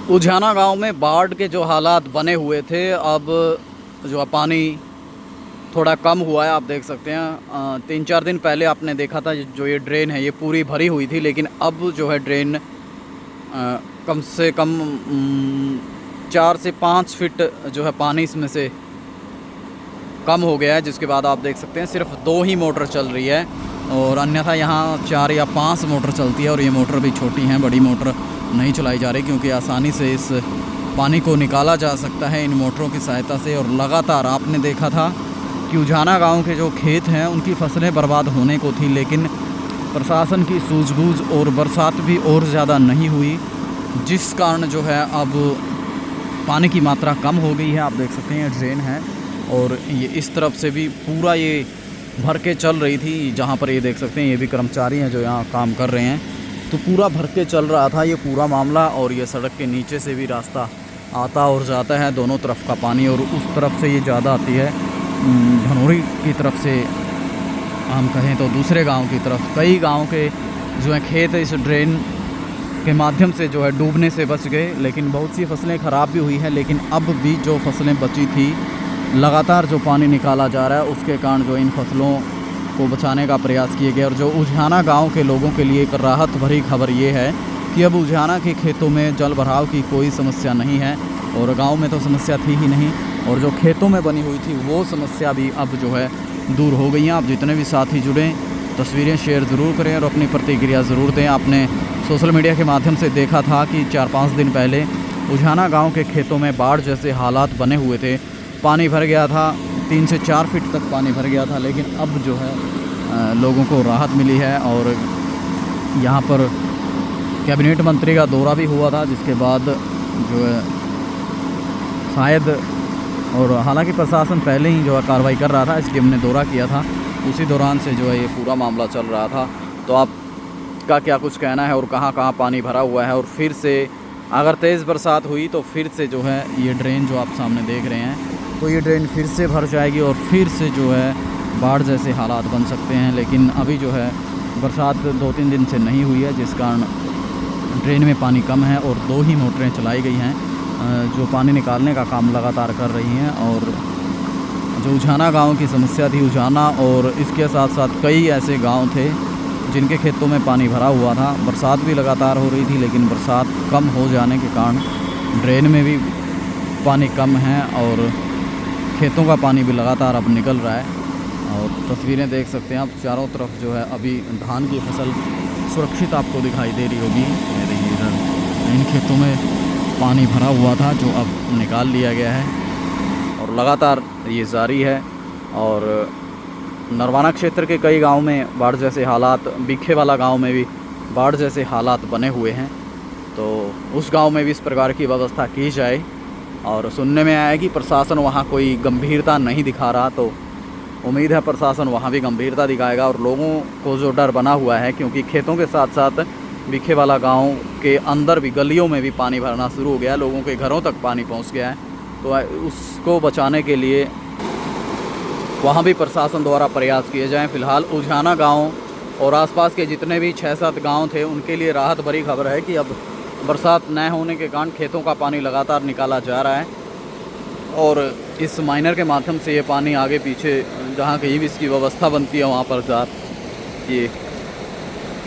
उझाना गांव में बाढ़ के जो हालात बने हुए थे, अब जो है पानी थोड़ा कम हुआ है। आप देख सकते हैं 3-4 दिन पहले आपने देखा था जो ये ड्रेन है ये पूरी भरी हुई थी, लेकिन अब जो है ड्रेन कम से कम 4 से 5 फीट जो है पानी इसमें से कम हो गया है। जिसके बाद आप देख सकते हैं सिर्फ 2 ही मोटर चल रही है, और अन्यथा यहाँ 4 या 5 मोटर चलती है, और ये मोटर भी छोटी हैं, बड़ी मोटर नहीं चलाई जा रही, क्योंकि आसानी से इस पानी को निकाला जा सकता है इन मोटरों की सहायता से। और लगातार आपने देखा था कि उझाना गांव के जो खेत हैं उनकी फसलें बर्बाद होने को थी, लेकिन प्रशासन की सूझबूझ और बरसात भी और ज़्यादा नहीं हुई, जिस कारण जो है अब पानी की मात्रा कम हो गई है। आप देख सकते हैं ये ड्रेन है, और ये इस तरफ से भी पूरा ये भर के चल रही थी। जहाँ पर ये देख सकते हैं ये भी कर्मचारी हैं जो यहाँ काम कर रहे हैं, तो पूरा भर के चल रहा था ये पूरा मामला। और ये सड़क के नीचे से भी रास्ता आता और जाता है, दोनों तरफ का पानी, और उस तरफ से ये ज़्यादा आती है धनौरी की तरफ से, हम कहें तो दूसरे गांव की तरफ। कई गांव के जो है खेत इस ड्रेन के माध्यम से जो है डूबने से बच गए, लेकिन बहुत सी फसलें ख़राब भी हुई हैं। लेकिन अब भी जो फसलें बची थी, लगातार जो पानी निकाला जा रहा है, उसके कारण जो इन फसलों को बचाने का प्रयास किए गए। और जो उझाना गांव के लोगों के लिए एक राहत भरी खबर ये है कि अब उझाना के खेतों में जल भराव की कोई समस्या नहीं है, और गांव में तो समस्या थी ही नहीं, और जो खेतों में बनी हुई थी वो समस्या भी अब जो है दूर हो गई हैं। आप जितने भी साथी जुड़ें, तस्वीरें शेयर ज़रूर करें और अपनी प्रतिक्रिया ज़रूर दें। आपने सोशल मीडिया के माध्यम से देखा था कि 4-5 दिन पहले उझाना गाँव के खेतों में बाढ़ जैसे हालात बने हुए थे, पानी भर गया था, 3 से 4 फीट तक पानी भर गया था। लेकिन अब जो है लोगों को राहत मिली है, और यहाँ पर कैबिनेट मंत्री का दौरा भी हुआ था, जिसके बाद जो है शायद, और हालांकि प्रशासन पहले ही जो है कार्रवाई कर रहा था, इसलिए हमने दौरा किया था, उसी दौरान से जो है ये पूरा मामला चल रहा था। तो आपका क्या कुछ कहना है, और कहाँ कहाँ पानी भरा हुआ है, और फिर से अगर तेज़ बरसात हुई तो फिर से जो है ये ड्रेन जो आप सामने देख रहे हैं, तो ये ड्रेन फिर से भर जाएगी और फिर से जो है बाढ़ जैसे हालात बन सकते हैं। लेकिन अभी जो है बरसात 2-3 दिन से नहीं हुई है, जिस कारण ड्रेन में पानी कम है, और 2 ही मोटरें चलाई गई हैं जो पानी निकालने का काम लगातार कर रही हैं। और जो उझाना गांव की समस्या थी, उझाना और इसके साथ साथ कई ऐसे गांव थे जिनके खेतों में पानी भरा हुआ था। बरसात भी लगातार हो रही थी, लेकिन बरसात कम हो जाने के कारण ड्रेन में भी पानी कम है, और खेतों का पानी भी लगातार अब निकल रहा है। और तस्वीरें देख सकते हैं आप, चारों तरफ जो है अभी धान की फसल सुरक्षित आपको दिखाई दे रही होगी। ये देखिए इधर इन खेतों में पानी भरा हुआ था जो अब निकाल लिया गया है, और लगातार ये जारी है। और नरवाना क्षेत्र के कई गांव में बाढ़ जैसे हालात, बीखे वाला गांव में भी बाढ़ जैसे हालात बने हुए हैं, तो उस गांव में भी इस प्रकार की व्यवस्था की जाए। और सुनने में आया है कि प्रशासन वहाँ कोई गंभीरता नहीं दिखा रहा, तो उम्मीद है प्रशासन वहाँ भी गंभीरता दिखाएगा। और लोगों को जो डर बना हुआ है, क्योंकि खेतों के साथ साथ बीखे वाला गांव के अंदर भी गलियों में भी पानी भरना शुरू हो गया है, लोगों के घरों तक पानी पहुँच गया है, तो उसको बचाने के लिए वहाँ भी प्रशासन द्वारा प्रयास किए जाएँ। फ़िलहाल उझाना गाँव और आसपास के जितने भी 6-7 गाँव थे उनके लिए राहत भरी खबर है कि अब बरसात न होने के कारण खेतों का पानी लगातार निकाला जा रहा है, और इस माइनर के माध्यम से ये पानी आगे पीछे जहाँ कहीं भी इसकी व्यवस्था बनती है वहाँ पर ये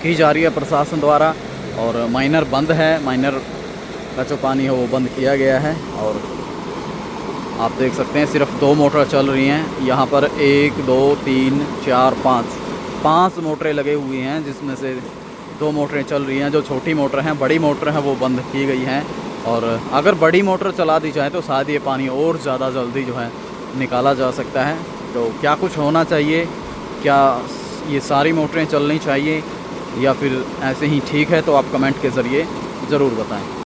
की जा रही है प्रशासन द्वारा। और माइनर बंद है, माइनर का जो पानी है वो बंद किया गया है। और आप देख सकते हैं सिर्फ 2 मोटर चल रही हैं यहाँ पर, 1 2 3 4 5 मोटरें लगे हुई हैं, जिसमें से 2 मोटरें चल रही हैं जो छोटी मोटर हैं। बड़ी मोटर हैं वो बंद की गई हैं, और अगर बड़ी मोटर चला दी जाए तो शायद ये पानी और ज़्यादा जल्दी जो है निकाला जा सकता है। तो क्या कुछ होना चाहिए, क्या ये सारी मोटरें चलनी चाहिए या फिर ऐसे ही ठीक है, तो आप कमेंट के ज़रिए ज़रूर बताएं।